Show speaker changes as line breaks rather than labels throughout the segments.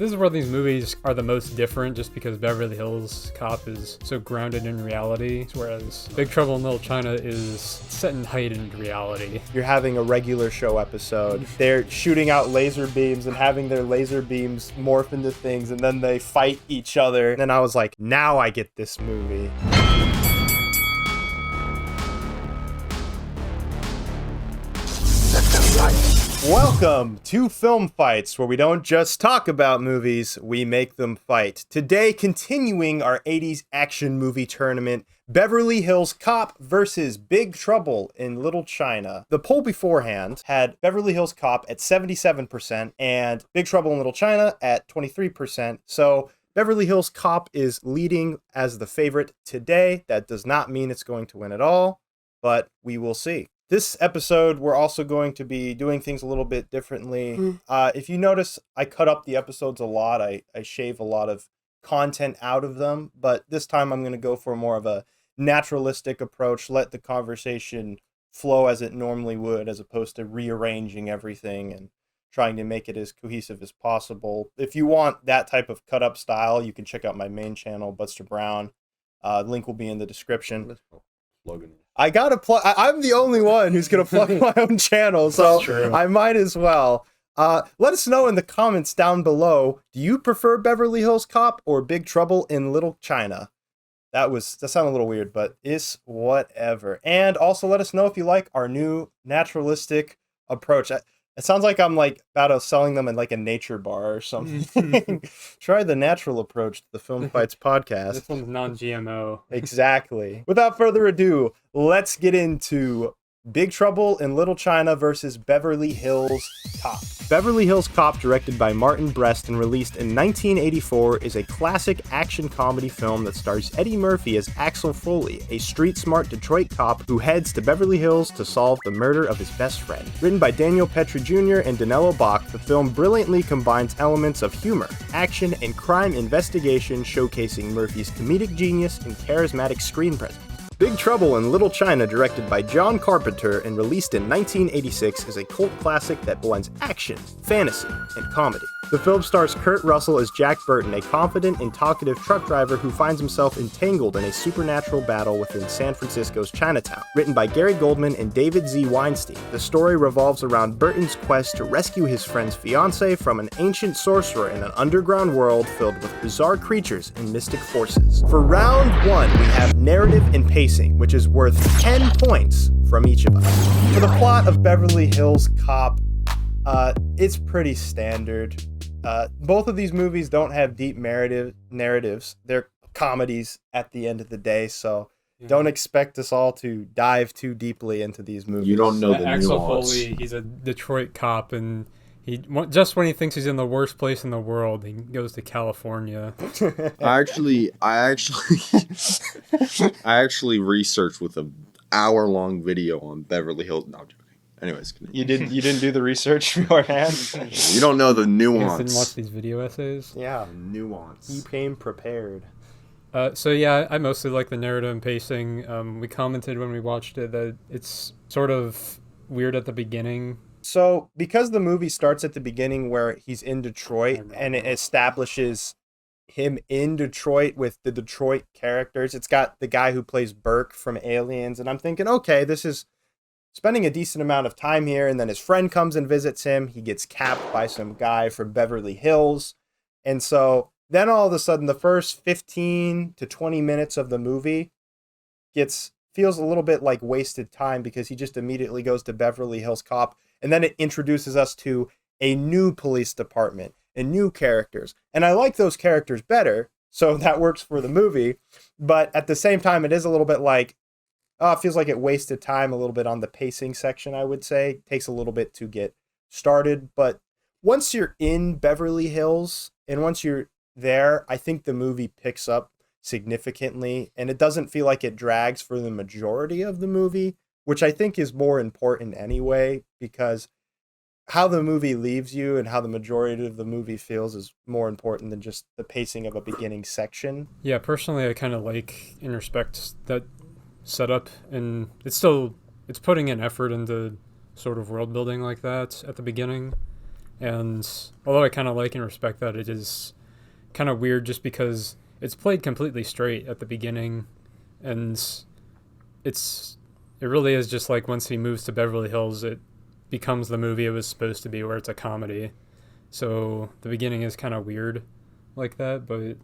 This is where these movies are the most different, just because Beverly Hills Cop is so grounded in reality, whereas Big Trouble in Little China is set in heightened reality.
You're having a regular show episode. They're shooting out laser beams and having their laser beams morph into things, and then they fight each other. And then I was like, now I get this movie. Welcome to Film Fights, where we don't just talk about movies, we make them fight. Today, continuing our 80s action movie tournament, Beverly Hills Cop versus Big Trouble in Little China. The poll beforehand had Beverly Hills Cop at 77% and Big Trouble in Little China at 23%. So Beverly Hills Cop is leading as the favorite today. That does not mean it's going to win at all, but we will see. This episode, we're also going to be doing things a little bit differently. If you notice, I cut up the episodes a lot. I shave a lot of content out of them. But this time I'm going to go for more of a naturalistic approach. Let the conversation flow as it normally would, as opposed to rearranging everything and trying to make it as cohesive as possible. If you want that type of cut up style, you can check out my main channel, Buster Brown. Link will be in the description. I gotta plug. I'm the only one who's gonna plug my own channel, so I might as well. Let us know in the comments down below. Do you prefer Beverly Hills Cop or Big Trouble in Little China? That sounded a little weird, but it's whatever. And also let us know if you like our new naturalistic approach. It sounds like I'm like about selling them in like a nature bar or something. Try the natural approach to the Film Fights podcast.
This one's non-GMO.
Exactly. Without further ado, let's get into Big Trouble in Little China versus Beverly Hills Cop. Beverly Hills Cop, directed by Martin Brest and released in 1984, is a classic action comedy film that stars Eddie Murphy as Axel Foley, a street-smart Detroit cop who heads to Beverly Hills to solve the murder of his best friend. Written by Daniel Petrie Jr. and Danilo Bach, the film brilliantly combines elements of humor, action, and crime investigation, showcasing Murphy's comedic genius and charismatic screen presence. Big Trouble in Little China, directed by John Carpenter and released in 1986, is a cult classic that blends action, fantasy, and comedy. The film stars Kurt Russell as Jack Burton, a confident and talkative truck driver who finds himself entangled in a supernatural battle within San Francisco's Chinatown. Written by Gary Goldman and David Z. Weinstein, the story revolves around Burton's quest to rescue his friend's fiancée from an ancient sorcerer in an underground world filled with bizarre creatures and mystic forces. For round one, we have narrative and pacing, which is worth 10 points from each of us. For the plot of Beverly Hills Cop, it's pretty standard. Both of these movies don't have deep narratives. They're comedies at the end of the day, so don't expect us all to dive too deeply into these movies.
You don't know the
Axel
nuance.
Foley, he's a Detroit cop, and just when he thinks he's in the worst place in the world, he goes to California.
I actually researched with an hour-long video on Beverly Hills. No, I'm joking. Anyways,
you didn't do the research beforehand.
You don't know the
You
nuance.
guys didn't watch these video essays?
Yeah,
Nuance.
he came prepared.
So yeah, I mostly like the narrative and pacing. We commented when we watched it that it's sort of weird at the beginning.
So, because the movie starts at the beginning where he's in Detroit and it establishes him in Detroit with the Detroit characters, it's got the guy who plays Burke from Aliens, and I'm thinking, okay, this is spending a decent amount of time here, and then his friend comes and visits him. He gets capped by some guy from Beverly Hills, and so then all of a sudden, the first 15 to 20 minutes of the movie feels a little bit like wasted time because he just immediately goes to Beverly Hills Cop. And then it introduces us to a new police department and new characters. And I like those characters better, so that works for the movie. But at the same time, it is a little bit like, it feels like it wasted time a little bit on the pacing section, I would say. It takes a little bit to get started. But once you're in Beverly Hills and once you're there, I think the movie picks up significantly. And it doesn't feel like it drags for the majority of the movie, which I think is more important anyway, because how the movie leaves you and how the majority of the movie feels is more important than just the pacing of a beginning section.
Yeah, personally, I kind of like and respect that setup, and it's putting an effort into sort of world building like that at the beginning. And although I kind of like and respect that, it is kind of weird just because it's played completely straight at the beginning, and it really is just like once he moves to Beverly Hills, it becomes the movie it was supposed to be, where it's a comedy. So the beginning is kind of weird like that, but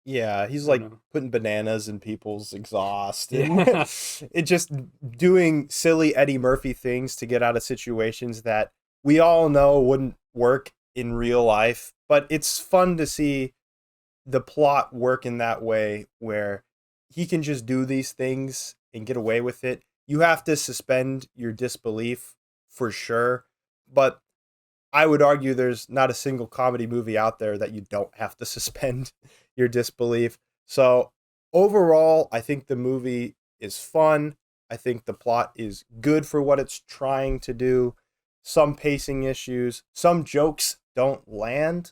Yeah, he's
I
like
don't know.
putting bananas in people's exhaust and
Yeah.
it just doing silly Eddie Murphy things to get out of situations that we all know wouldn't work in real life. But it's fun to see the plot work in that way where he can just do these things and get away with it. You have to suspend your disbelief for sure, but I would argue there's not a single comedy movie out there that you don't have to suspend your disbelief. So, overall, I think the movie is fun. I think the plot is good for what it's trying to do. Some pacing issues, some jokes don't land,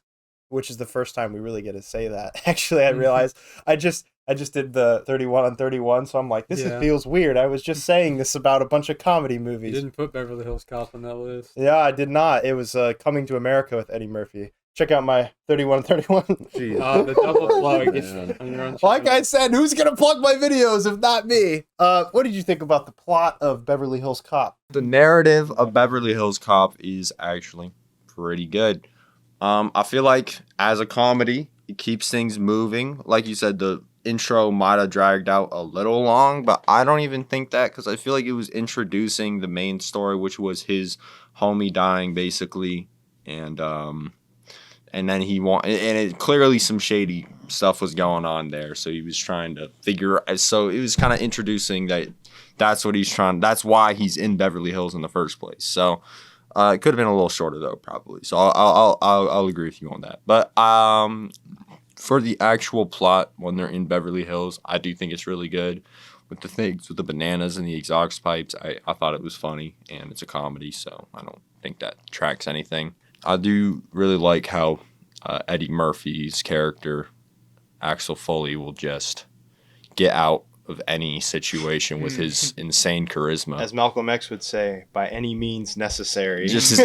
which is the first time we really get to say that. Actually, I realized I just did the 31 on 31, so I'm like,
Yeah.
feels weird. I was just saying this about a bunch of comedy
You
movies.
didn't put Beverly Hills Cop on that list.
Yeah, I did not. It was Coming to America with Eddie Murphy. Check out my 31 on 31.
The double plug
Man.
on your own
Like
channel.
I said, who's going to plug my videos if not me? What did you think about the plot of Beverly Hills Cop?
The narrative of Beverly Hills Cop is actually pretty good. I feel like as a comedy, it keeps things moving. Like you said, the intro might have dragged out a little long, but I don't even think that, because I feel like it was introducing the main story, which was his homie dying basically, and then it clearly some shady stuff was going on there, so he was trying to figure. So it was kind of introducing that's what he's trying. That's why he's in Beverly Hills in the first place. So. It could have been a little shorter though, probably. So I'll agree with you on that. But for the actual plot, when they're in Beverly Hills, I do think it's really good. With the things with the bananas and the exhaust pipes, I thought it was funny, and it's a comedy, so I don't think that tracks anything. I do really like how Eddie Murphy's character, Axel Foley, will just get out of any situation with his insane charisma.
As Malcolm X would say, by any means necessary.
Just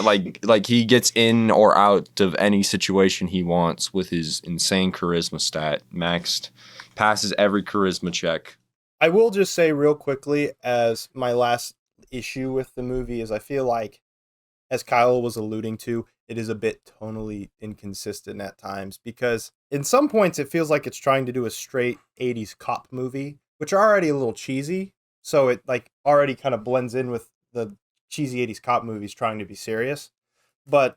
like he gets in or out of any situation he wants with his insane charisma stat, maxed, passes every charisma check.
I will just say real quickly, as my last issue with the movie, is I feel like, as Kyle was alluding to, it is a bit tonally inconsistent at times, because in some points it feels like it's trying to do a straight 80s cop movie, which are already a little cheesy, so it like already kind of blends in with the cheesy 80s cop movies trying to be serious. But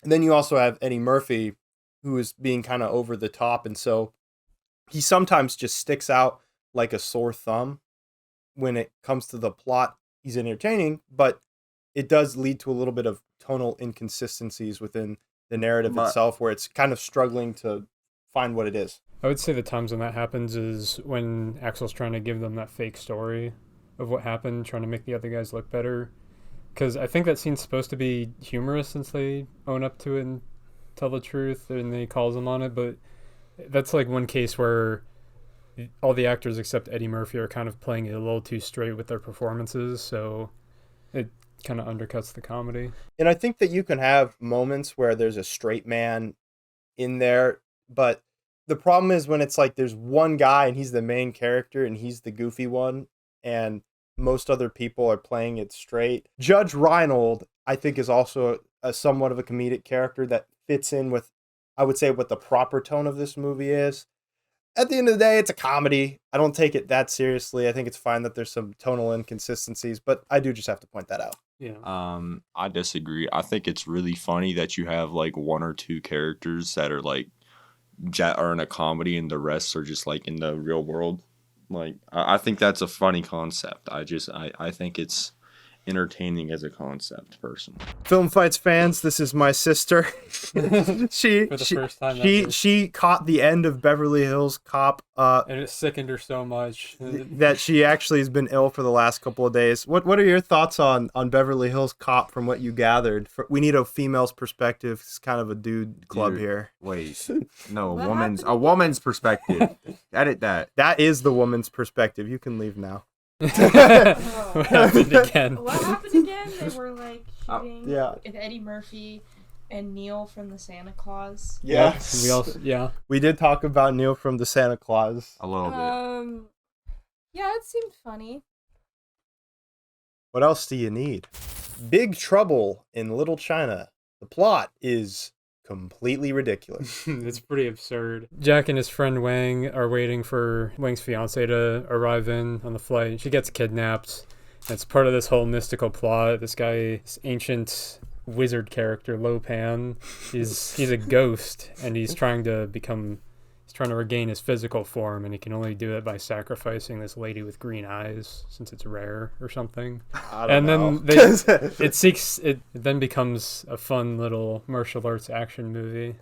then you also have Eddie Murphy, who is being kind of over the top, and so he sometimes just sticks out like a sore thumb. When it comes to the plot, he's entertaining, but it does lead to a little bit of tonal inconsistencies within the narrative itself, where it's kind of struggling to find what it is.
I would say the times when that happens is when Axel's trying to give them that fake story of what happened, trying to make the other guys look better. Because I think that scene's supposed to be humorous since they own up to it and tell the truth, and he calls them on it. But that's like one case where all the actors except Eddie Murphy are kind of playing it a little too straight with their performances, so it kind of undercuts the comedy.
And I think that you can have moments where there's a straight man in there, but the problem is when it's like there's one guy and he's the main character and he's the goofy one, and most other people are playing it straight. Judge Reinhold, I think, is also a somewhat of a comedic character that fits in with, I would say, what the proper tone of this movie is. At the end of the day, it's a comedy. I don't take it that seriously. I think it's fine that there's some tonal inconsistencies, but I do just have to point that out.
Yeah.
I disagree. I think it's really funny that you have like one or two characters that are like are in a comedy and the rest are just like in the real world. Like I think that's a funny concept. I think it's entertaining as a concept, personally.
Film Fights fans, this is my sister.
First time ever.
She caught the end of Beverly Hills Cop,
And it sickened her so much.
that she actually has been ill for the last couple of days. What are your thoughts on Beverly Hills Cop from what you gathered? We need a female's perspective. It's kind of a dude club here.
Wait, no,
What
a woman's perspective. Edit that.
That is the woman's perspective. You can leave now.
What happened again?
What happened again? again? They were like shooting
yeah.
with Eddie Murphy and Neil from the Santa Claus.
Yes. We did talk about Neil from the Santa Claus.
A little bit.
Yeah, it seemed funny.
What else do you need? Big Trouble in Little China. The plot is completely ridiculous.
It's pretty absurd. Jack and his friend Wang are waiting for Wang's fiance to arrive in on the flight. She gets kidnapped. It's part of this whole mystical plot. This guy, this ancient wizard character, Lo Pan, he's a ghost, and he's trying to regain his physical form, and he can only do it by sacrificing this lady with green eyes, since it's rare or something. Then it then becomes a fun little martial arts action movie.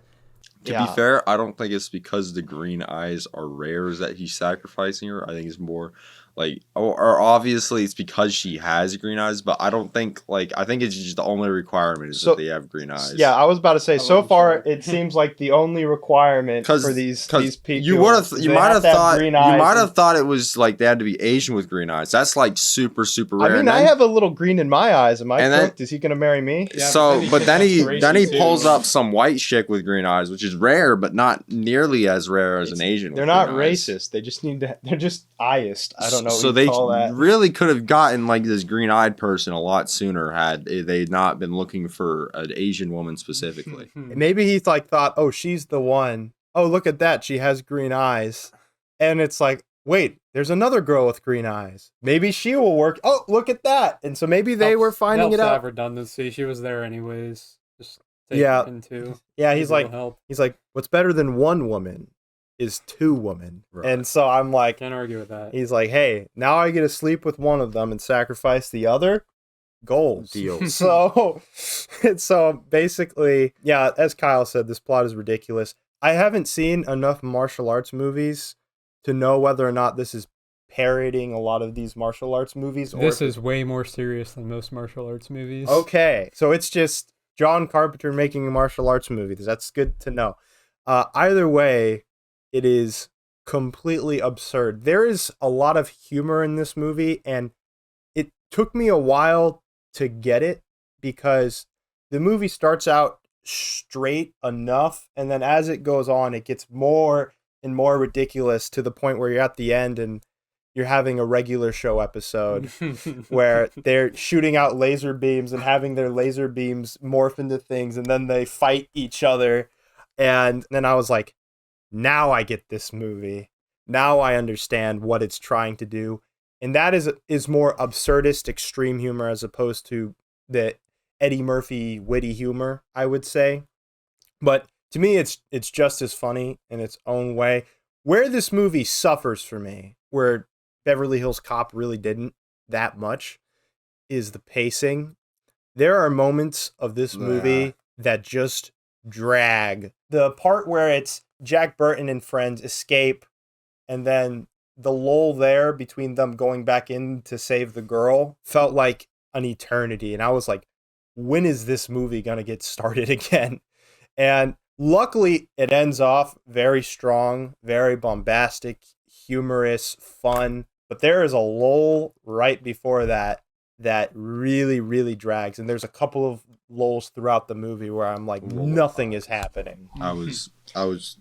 To be fair, I don't think it's because the green eyes are rare that he's sacrificing her. I think it's more like, or obviously it's because she has green eyes, but I don't think, like, I think it's just the only requirement is that they have green eyes.
Yeah, I was about to say, so far it seems like the only requirement for these people.
You might have thought it was like they had to be Asian with green eyes. That's like super, super rare.
I mean, I have a little green in my eyes. Am I correct? Is he gonna marry me?
Yeah, but then he pulls up some white chick with green eyes, which is rare, but not nearly as rare as an Asian.
They're not racist. They just need to. They're just biased. I don't know.
So they really could have gotten like this green-eyed person a lot sooner had they not been looking for an Asian woman specifically.
Maybe he thought, oh, she's the one. Oh, look at that. She has green eyes. And it's like, wait, there's another girl with green eyes. Maybe she will work. Oh, look at that. And so maybe they were finding it out.
Redundancy. She was there anyways. Just
he's like, what's better than one woman is two women. Right. And so I'm like,
can't argue with that.
He's like, hey, now I get to sleep with one of them and sacrifice the other. Goals.
Deal.
So basically, yeah, as Kyle said, this plot is ridiculous. I haven't seen enough martial arts movies to know whether or not this is parodying a lot of these martial arts movies.
This is way more serious than most martial arts movies.
Okay, so it's just John Carpenter making a martial arts movie. That's good to know. Either way, it is completely absurd. There is a lot of humor in this movie, and it took me a while to get it because the movie starts out straight enough, and then as it goes on, it gets more and more ridiculous to the point where you're at the end and you're having a regular show episode where they're shooting out laser beams and having their laser beams morph into things, and then they fight each other. And then I was like, now I get this movie. Now I understand what it's trying to do. And that is more absurdist extreme humor as opposed to the Eddie Murphy witty humor, I would say. But to me, it's just as funny in its own way. Where this movie suffers for me, where Beverly Hills Cop really didn't that much, is the pacing. There are moments of this movie that just drag. The part where it's Jack Burton and friends escape, and then the lull there between them going back in to save the girl felt like an eternity. And I was like, when is this movie going to get started again? And luckily, it ends off very strong, very bombastic, humorous, fun. But there is a lull right before that really, really drags. And there's a couple of lulls throughout the movie where I'm like, nothing is happening.
I was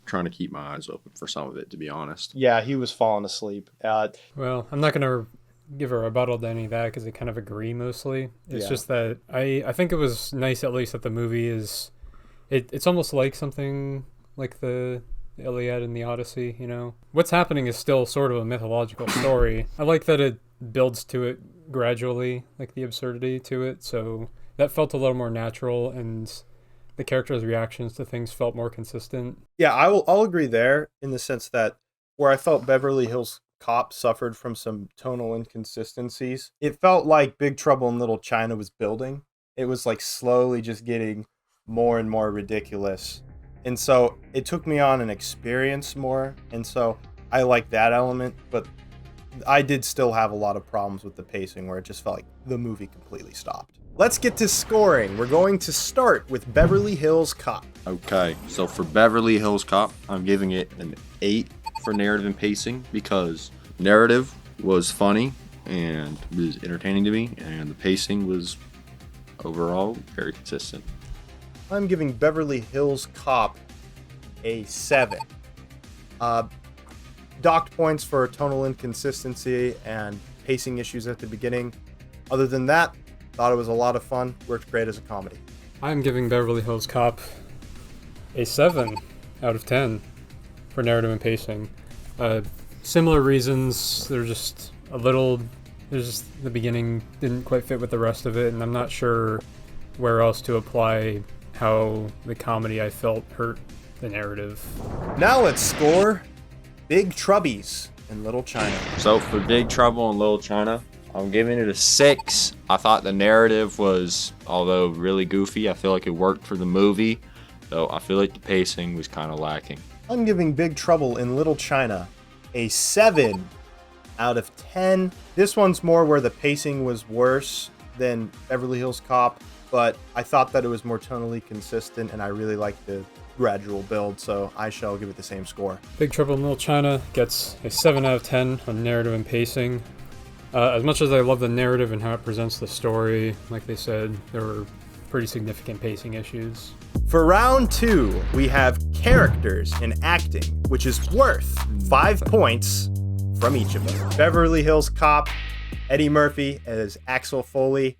trying to keep my eyes open for some of it, to be honest.
Yeah, he was falling asleep.
Well, I'm not going to give a rebuttal to any of that because I kind of agree mostly. It's just that I think it was nice at least that the movie is... It's almost like something like the Iliad and the Odyssey, you know? What's happening is still sort of a mythological story. I like that it builds to it gradually, like the absurdity to it, so that felt a little more natural, and the characters' reactions to things felt more consistent.
Yeah, I'll agree there in the sense that where I felt Beverly Hills Cop suffered from some tonal inconsistencies, it felt like Big Trouble in Little China was building. It was like slowly just getting more and more ridiculous. And so it took me on an experience more. And so I like that element, but I did still have a lot of problems with the pacing where it just felt like the movie completely stopped. Let's get to scoring. We're going to start with Beverly Hills Cop.
Okay, so for Beverly Hills Cop, I'm giving it an 8 for narrative and pacing because narrative was funny and was entertaining to me, and the pacing was overall, very consistent.
I'm giving Beverly Hills Cop a 7. Docked points for tonal inconsistency and pacing issues at the beginning. Other than that, thought it was a lot of fun. Worked great as a comedy.
I'm giving Beverly Hills Cop a 7 out of 10 for narrative and pacing. Similar reasons. They're just the beginning didn't quite fit with the rest of it, and I'm not sure where else to apply how the comedy I felt hurt the narrative.
Now let's score Big Troubies in Little China.
So for Big Trouble in Little China, I'm giving it a 6. I thought the narrative was, although really goofy, I feel like it worked for the movie, though I feel like the pacing was kind of lacking.
I'm giving Big Trouble in Little China a 7 out of 10. This one's more where the pacing was worse than Beverly Hills Cop, but I thought that it was more tonally consistent, and I really liked the gradual build, so I shall give it the same score.
Big Trouble in Little China gets a 7 out of 10 on narrative and pacing. As much as I love the narrative and how it presents the story, like they said, there were pretty significant pacing issues.
For round 2, we have characters and acting, which is worth 5 points from each of them. Beverly Hills Cop, Eddie Murphy as Axel Foley.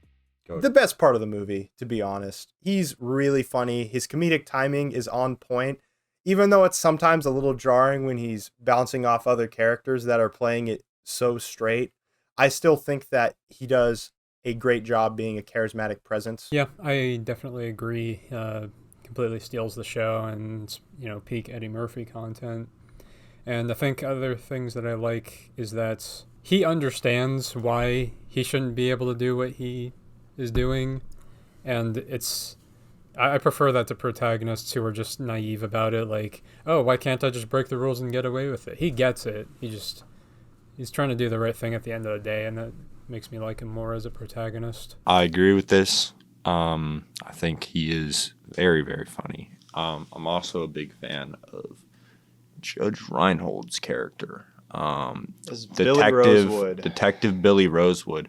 The best part of the movie, to be honest. He's really funny. His comedic timing is on point, even though it's sometimes a little jarring when he's bouncing off other characters that are playing it so straight. I still think that he does a great job being a charismatic presence.
Yeah, I definitely agree. Completely steals the show and, peak Eddie Murphy content. And I think other things that I like is that he understands why he shouldn't be able to do what he is doing. And I prefer that to protagonists who are just naive about it. Like, oh, why can't I just break the rules and get away with it? He gets it. He's trying to do the right thing at the end of the day, and that makes me like him more as a protagonist.
I agree with this. I think he is very, very funny. I'm also a big fan of Judge Reinhold's character. Detective Billy Rosewood.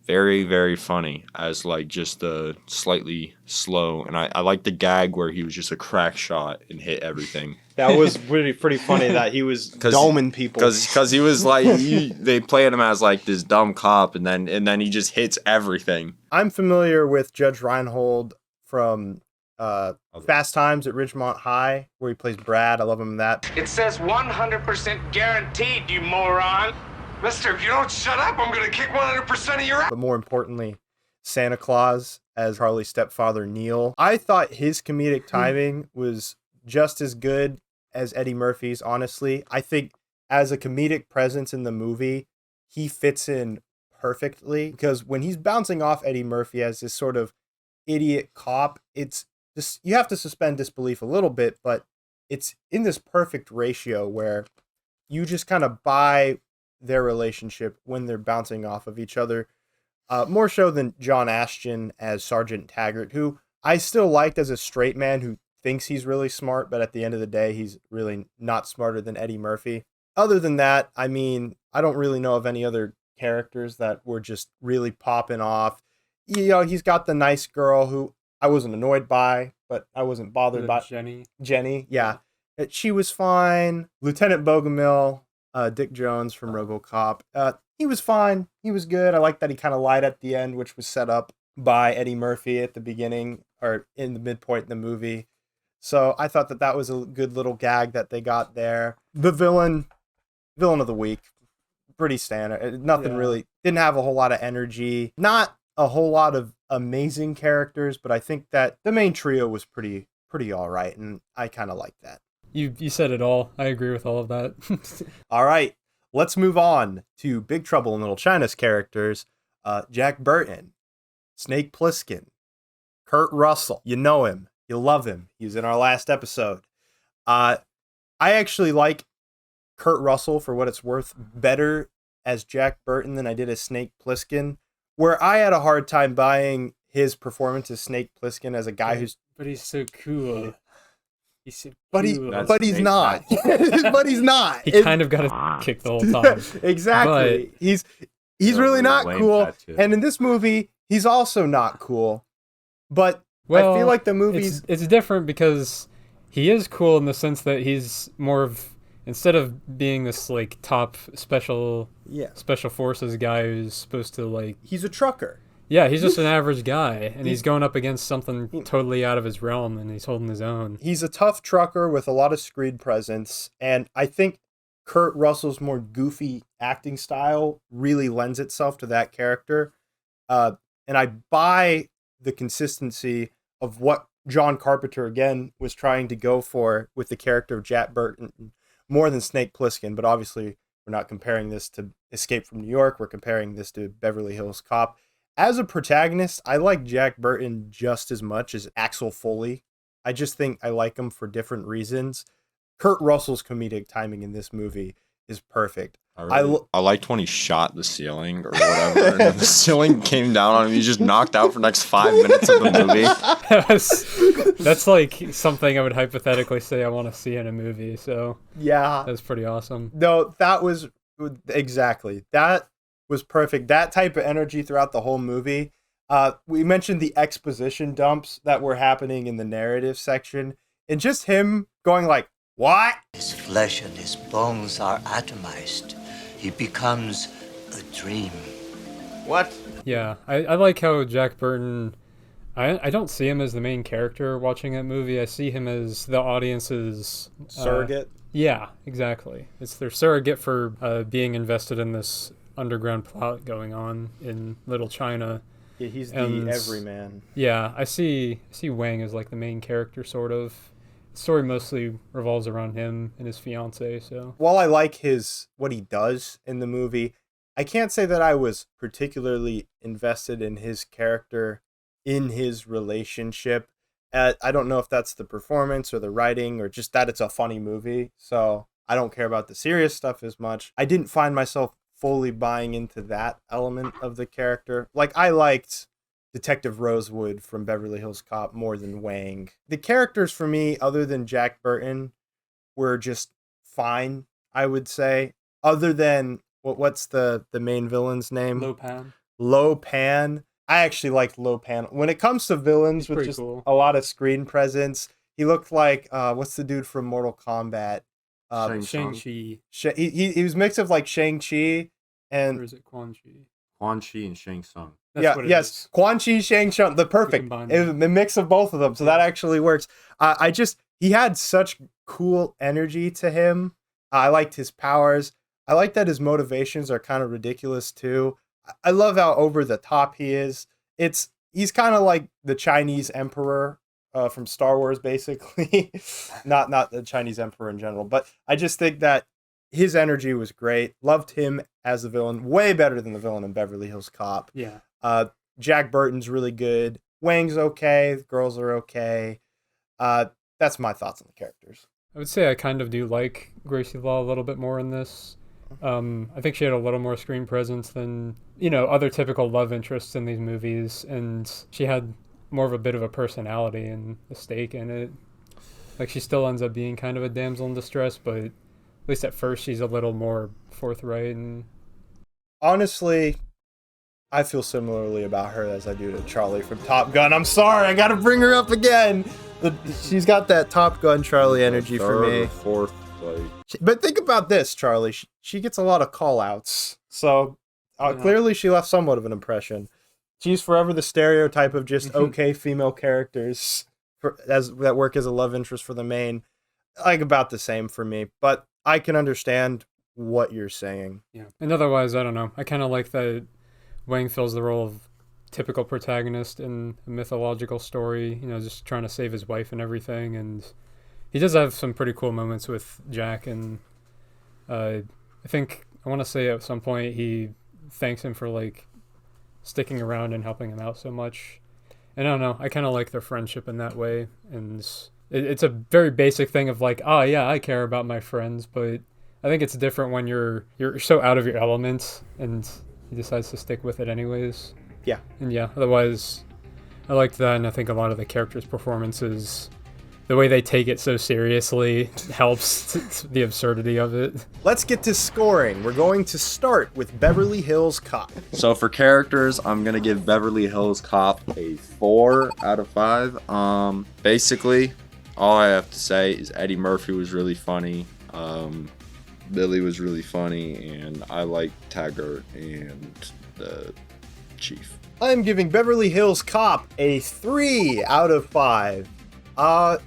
Very, very funny as just a slightly slow. And I like the gag where he was just a crack shot and hit everything.
That was pretty funny that he was doming people.
Because he was they played him as this dumb cop, and then he just hits everything.
I'm familiar with Judge Reinhold from Fast Times at Ridgemont High, where he plays Brad. I love him in that.
It says 100% guaranteed, you moron. Mister, if you don't shut up, I'm going to kick 100% of your ass.
But more importantly, Santa Claus as Harley's stepfather, Neil. I thought his comedic timing was just as good as Eddie Murphy's, honestly. I think as a comedic presence in the movie, he fits in perfectly, because when he's bouncing off Eddie Murphy as this sort of idiot cop, it's just, you have to suspend disbelief a little bit, but it's in this perfect ratio where you just kind of buy their relationship when they're bouncing off of each other. More so than John Ashton as Sergeant Taggart, who I still liked as a straight man who thinks he's really smart, but at the end of the day, he's really not smarter than Eddie Murphy. Other than that, I mean, I don't really know of any other characters that were just really popping off. He's got the nice girl who I wasn't annoyed by, but I wasn't bothered by. Jenny, yeah. She was fine. Lieutenant Bogomil, Dick Jones from RoboCop. He was fine. He was good. I like that he kind of lied at the end, which was set up by Eddie Murphy at the beginning or in the midpoint in the movie. So I thought that was a good little gag that they got there. The villain of the week, pretty standard. Nothing really, didn't have a whole lot of energy. Not a whole lot of amazing characters, but I think that the main trio was pretty all right, and I kind of like that.
You said it all. I agree with all of that.
All right, let's move on to Big Trouble in Little China's characters. Jack Burton, Snake Plissken, Kurt Russell. You know him. You love him. He was in our last episode. I actually like Kurt Russell, for what it's worth, better as Jack Burton than I did as Snake Plissken, where I had a hard time buying his performance as Snake Plissken as a guy who's...
But he's so cool.
But he's not. But he's not.
He kind of got a kick the whole time.
Exactly. He's really not cool. And in this movie, he's also not cool. But
Well,
I feel like the movie's
it's different because he is cool in the sense that he's more of, instead of being this like top special forces guy who's supposed to like,
he's a trucker.
yeah, he's just an average guy, and he's going up against something totally out of his realm, and he's holding his own.
He's a tough trucker with a lot of screen presence, and I think Kurt Russell's more goofy acting style really lends itself to that character. And I buy the consistency of what John Carpenter, again, was trying to go for with the character of Jack Burton, more than Snake Plissken, but obviously we're not comparing this to Escape from New York, we're comparing this to Beverly Hills Cop. As a protagonist, I like Jack Burton just as much as Axel Foley. I just think I like him for different reasons. Kurt Russell's comedic timing in this movie is perfect.
I liked when he shot the ceiling or whatever, and then the ceiling came down on him. He just knocked out for the next 5 minutes of the movie.
That's like something I would hypothetically say I want to see in a movie. So
yeah,
that's pretty awesome.
No, that was exactly, that was perfect. That type of energy throughout the whole movie. We mentioned the exposition dumps that were happening in the narrative section, and just him going like, "What?"
His flesh and his bones are atomized. He becomes a dream.
What?
Yeah, I like how Jack Burton, I don't see him as the main character watching that movie. I see him as the audience's
surrogate.
Yeah, exactly. It's their surrogate for being invested in this underground plot going on in Little China.
Yeah, he's the everyman.
Yeah, I see Wang as like the main character, sort of. The story mostly revolves around him and his fiance. So
while I like what he does in the movie, I can't say that I was particularly invested in his character, in his relationship. I don't know if that's the performance or the writing or just that it's a funny movie. So I don't care about the serious stuff as much. I didn't find myself fully buying into that element of the character. Like, I liked Detective Rosewood from Beverly Hills Cop more than Wang. The characters for me, other than Jack Burton, were just fine, I would say. Other than, what's the main villain's name? Lo Pan. I actually liked Lo Pan. When it comes to villains with just
cool.
A lot of screen presence, he looked like, what's the dude from Mortal Kombat?
Shang-Chi.
He was mix of like Shang-Chi and...
Or is it Quan Chi?
Quan Chi and Shang Tsung.
Yes, Quan Chi, Shang Tsung, the perfect. It was the mix of both of them, so that actually works. He had such cool energy to him. I liked his powers. I like that his motivations are kind of ridiculous too. I love how over the top he is. He's kind of like the Chinese emperor from Star Wars, basically. not the Chinese emperor in general, but I just think that his energy was great. Loved him as the villain, way better than the villain in Beverly Hills Cop.
Yeah.
Jack Burton's really good. Wang's okay. The girls are okay. That's my thoughts on the characters.
I would say I kind of do like Gracie Law a little bit more in this. I think she had a little more screen presence than, other typical love interests in these movies, and she had more of a bit of a personality and a stake in it. Like, she still ends up being kind of a damsel in distress, but at least at first she's a little more forthright. And
honestly, I feel similarly about her as I do to Charlie from Top Gun. I'm sorry, I gotta bring her up again. She's got that Top Gun Charlie energy for me.
Fourth,
but think about this, Charlie. She gets a lot of call-outs, so clearly she left somewhat of an impression. She's forever the stereotype of just okay female characters that work as a love interest for the main. Like, about the same for me, but I can understand what you're saying.
Yeah, and otherwise, I don't know. I kind of like that Wang fills the role of typical protagonist in a mythological story, just trying to save his wife and everything. And he does have some pretty cool moments with Jack. And I want to say at some point he thanks him for like sticking around and helping him out so much. And I don't know, I kind of like their friendship in that way. And it's a very basic thing of like, oh yeah, I care about my friends, but I think it's different when you're so out of your element and he decides to stick with it anyways.
Yeah.
And yeah, otherwise, I liked that, and I think a lot of the characters' performances the way they take it so seriously helps the absurdity of it.
Let's get to scoring. We're going to start with Beverly Hills Cop.
So for characters, I'm gonna give Beverly Hills Cop a 4 out of 5. Basically, all I have to say is Eddie Murphy was really funny. Billy was really funny, and I like Taggart and the Chief.
I'm giving Beverly Hills Cop a 3 out of 5.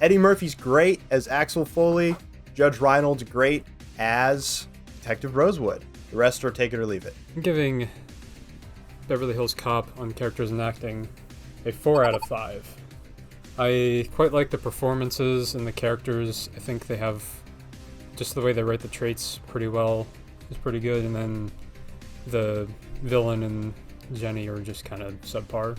Eddie Murphy's great as Axel Foley. Judge Reinhold's great as Detective Rosewood. The rest are take it or leave it.
I'm giving Beverly Hills Cop on characters and acting a 4 out of 5. I quite like the performances and the characters. I think they have just the way they write the traits pretty well is pretty good, and then the villain and Jenny are just kind of subpar,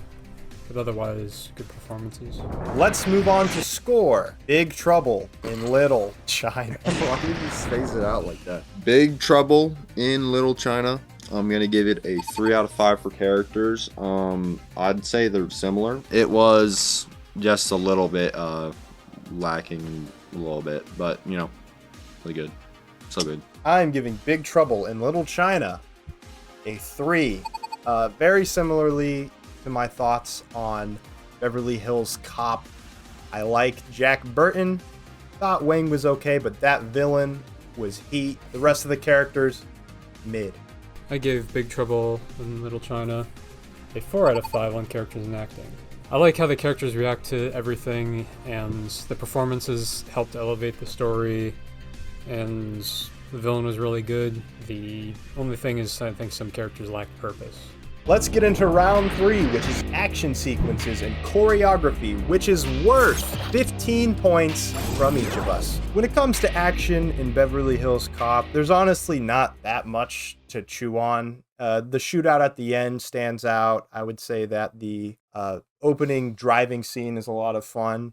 but otherwise good performances.
Let's move on to score. Big Trouble in Little China.
Why did you space it out like that? Big Trouble in Little China. I'm gonna give it a 3 out of 5 for characters. I'd say they're similar. It was just a little bit lacking a little bit, but you know, really good. So good.
I'm giving Big Trouble in Little China a 3. Very similarly to my thoughts on Beverly Hills Cop. I like Jack Burton. Thought Wang was okay, but that villain was heat. The rest of the characters, mid.
I gave Big Trouble in Little China a 4 out of 5 on characters and acting. I like how the characters react to everything, and the performances helped elevate the story, and the villain was really good. The only thing is I think some characters lack purpose.
Let's get into round 3, which is action sequences and choreography, which is worth 15 points from each of us. When it comes to action in Beverly Hills Cop, there's honestly not that much to chew on. The shootout at the end stands out. I would say that the opening driving scene is a lot of fun.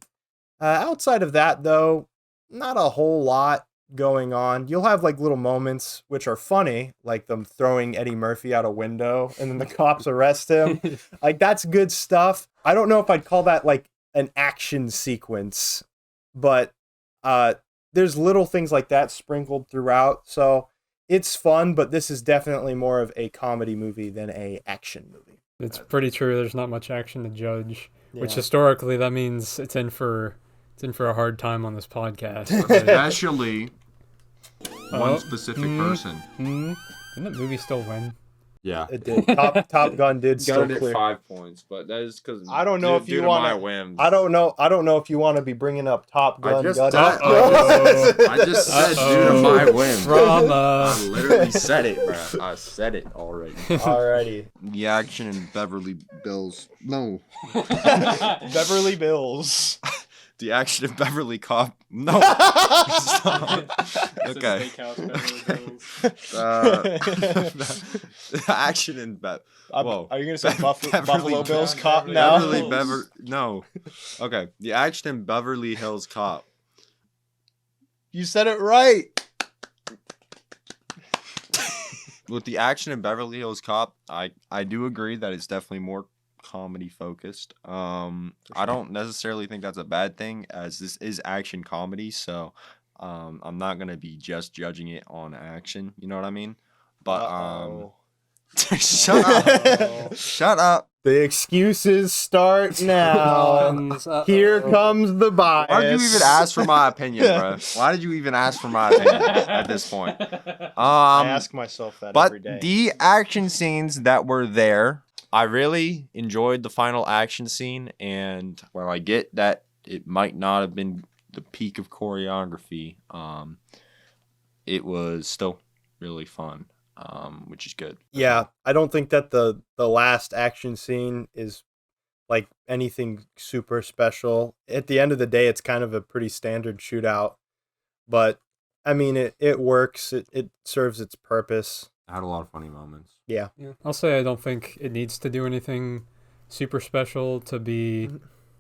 Outside of that, though, not a whole lot going on. You'll have like little moments which are funny, like them throwing Eddie Murphy out a window and then the cops arrest him. Like, that's good stuff. I don't know if I'd call that like an action sequence, but there's little things like that sprinkled throughout. So it's fun, but this is definitely more of a comedy movie than a action movie.
It's pretty true. There's not much action to judge, which
Yeah.
historically that means it's in for a hard time on this podcast.
Especially one
Oh,
specific person.
Didn't that movie still win?
Yeah.
It did. Top Gun did still
Got it at
clear.
5 points, but that is because
I don't know if you
due to
wanna-
my whims.
I don't know if you want to be bringing up Top Gun.
I just
Gun.
did. I just said due to my whims.
Drama.
I literally said it, bro. I said it already.
Alrighty.
The action in Beverly Bills. No.
Beverly Bills.
The action in Beverly Cop. No. Stop. Okay. The action in Whoa.
Are you gonna say
Beverly
Buffalo Bills Cop now?
No. Okay. The action in Beverly Hills Cop.
You said it right.
With the action in Beverly Hills Cop, I do agree that it's definitely more comedy focused. I don't necessarily think that's a bad thing, as this is action comedy, so I'm not gonna be just judging it on action, you know what I mean? But shut up. Shut up.
The excuses start now. Here comes the bias.
Why did you even ask for my opinion, bro? Why did you even ask for my opinion at this point?
I ask myself that every day.
But the action scenes that were there, I really enjoyed the final action scene, and while I get that it might not have been the peak of choreography, it was still really fun, which is good.
Yeah, I don't think that the last action scene is like anything super special. At the end of the day, it's kind of a pretty standard shootout, but I mean, it works. It serves its purpose.
I had a lot of funny moments.
Yeah.
I'll say I don't think it needs to do anything super special to be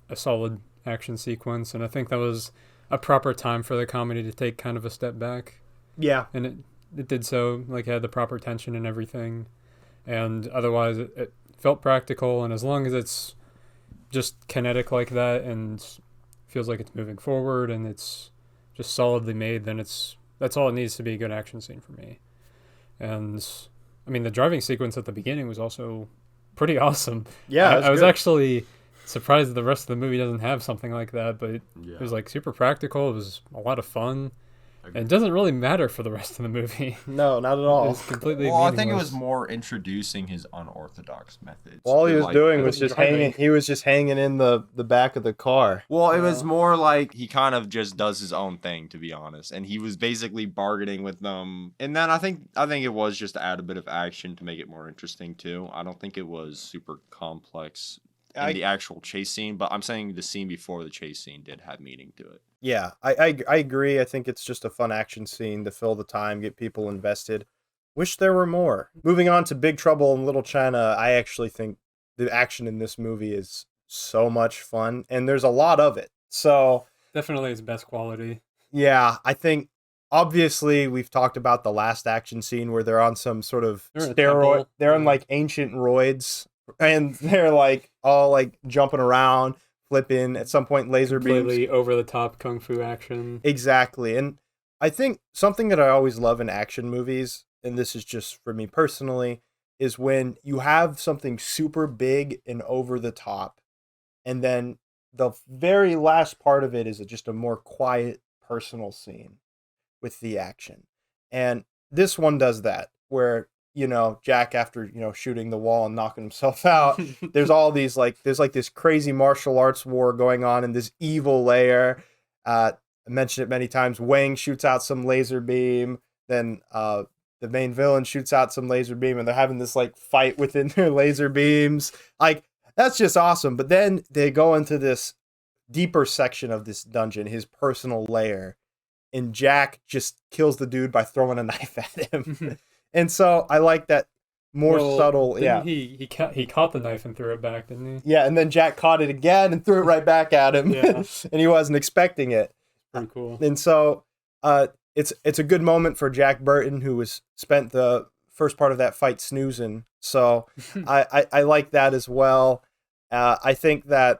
a solid action sequence, and I think that was a proper time for the comedy to take kind of a step back.
Yeah.
And it did so, like, it had the proper tension and everything, and otherwise it felt practical, and as long as it's just kinetic like that and feels like it's moving forward and it's just solidly made, then that's all it needs to be a good action scene for me. And I mean, the driving sequence at the beginning was also pretty awesome.
Yeah,
I was actually surprised that the rest of the movie doesn't have something like that, but
Yeah.
it was like super practical. It was a lot of fun. And it doesn't really matter for the rest of the movie.
No, not at all.
It's completely
Well, I think it
meaningless.
was more introducing his unorthodox methods.
All he was
Like,
doing was just
driving.
hanging. He was just hanging in the back of the car.
Well, it was more like he kind of just does his own thing, to be honest, and he was basically bargaining with them. And then I think it was just to add a bit of action to make it more interesting too. I don't think it was super complex in the actual chase scene, but I'm saying the scene before the chase scene did have meaning to it.
Yeah, I agree. I think it's just a fun action scene to fill the time, get people invested. Wish there were more. Moving on to Big Trouble in Little China, I actually think the action in this movie is so much fun, and there's a lot of it. So
Definitely its best quality.
yeah, I think obviously we've talked about the last action scene where they're on some sort of
They're in a
steroid.
temple.
They're on
Yeah.
like ancient roids, and they're like all like jumping around, flipping. At some point, laser beams.
Completely over the top kung fu action.
Exactly. And I think something that I always love in action movies, and this is just for me personally, is when you have something super big and over the top, and then the very last part of it is just a more quiet, personal scene with the action. And this one does that, where, you know, Jack, after, you know, shooting the wall and knocking himself out, there's all these there's this crazy martial arts war going on in this evil lair. I mentioned it many times. Wang shoots out some laser beam, then the main villain shoots out some laser beam, and they're having this like fight within their laser beams. Like, that's just awesome. But then they go into this deeper section of this dungeon, his personal lair, and Jack just kills the dude by throwing a knife at him. And so I like that more subtle. Yeah.
He caught the knife and threw it back, didn't he?
Yeah, and then Jack caught it again and threw it right back at him.
Yeah.
And he wasn't expecting it.
Pretty cool.
And so it's a good moment for Jack Burton, who was spent the first part of that fight snoozing. So I like that as well. I think that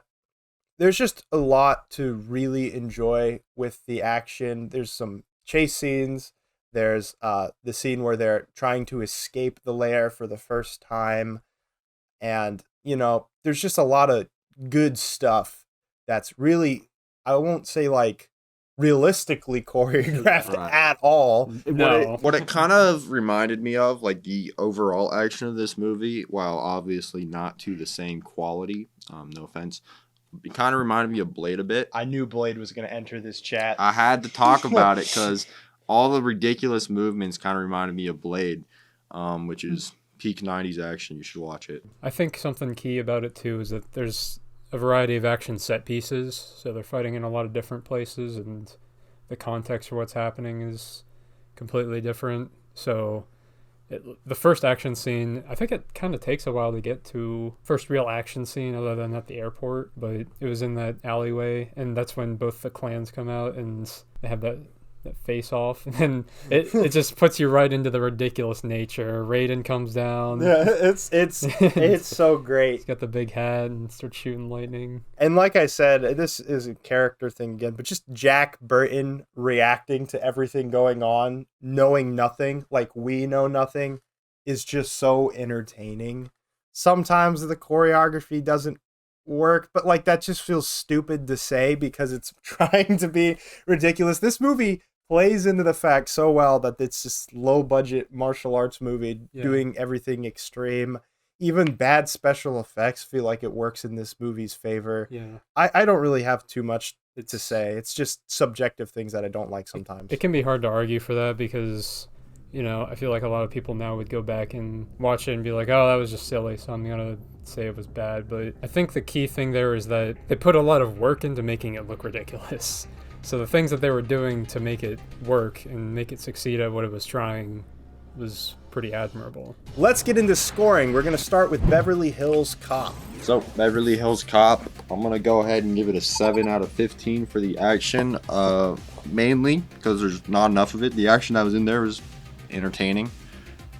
there's just a lot to really enjoy with the action. There's some chase scenes. There's the scene where they're trying to escape the lair for the first time. And, you know, there's just a lot of good stuff that's really, I won't say like realistically choreographed
Right.
at all.
No.
What it kind of reminded me of, like the overall action of this movie, while obviously not to the same quality, no offense, it kind of reminded me of Blade a bit.
I knew Blade was going to enter this chat.
I had to talk about it because all the ridiculous movements kind of reminded me of Blade, which is peak 90s action. You should watch it.
I think something key about it too is that there's a variety of action set pieces, so they're fighting in a lot of different places, and the context for what's happening is completely different. So the first action scene, I think it kind of takes a while to get to first real action scene other than at the airport, but it was in that alleyway, and that's when both the clans come out and they have that face off, and it just puts you right into the ridiculous nature. Raiden comes down.
Yeah, it's so great.
He's got the big hat and starts shooting lightning.
And like I said, this is a character thing again, but just Jack Burton reacting to everything going on, knowing nothing, like we know nothing, is just so entertaining. Sometimes the choreography doesn't work, but like that just feels stupid to say because it's trying to be ridiculous. This movie plays into the fact so well that it's just low budget martial arts movie doing everything extreme. Even bad special effects feel like it works in this movie's favor.
Yeah.
I don't really have too much to say. It's just subjective things that I don't like sometimes.
It can be hard to argue for that because, you know, I feel like a lot of people now would go back and watch it and be like, oh, that was just silly, so I'm going to say it was bad. But I think the key thing there is that they put a lot of work into making it look ridiculous. So the things that they were doing to make it work and make it succeed at what it was trying was pretty admirable.
Let's get into scoring. We're going to start with Beverly Hills Cop.
So, Beverly Hills Cop, I'm going to go ahead and give it a 7 out of 15 for the action, mainly because there's not enough of it. The action that was in there was entertaining,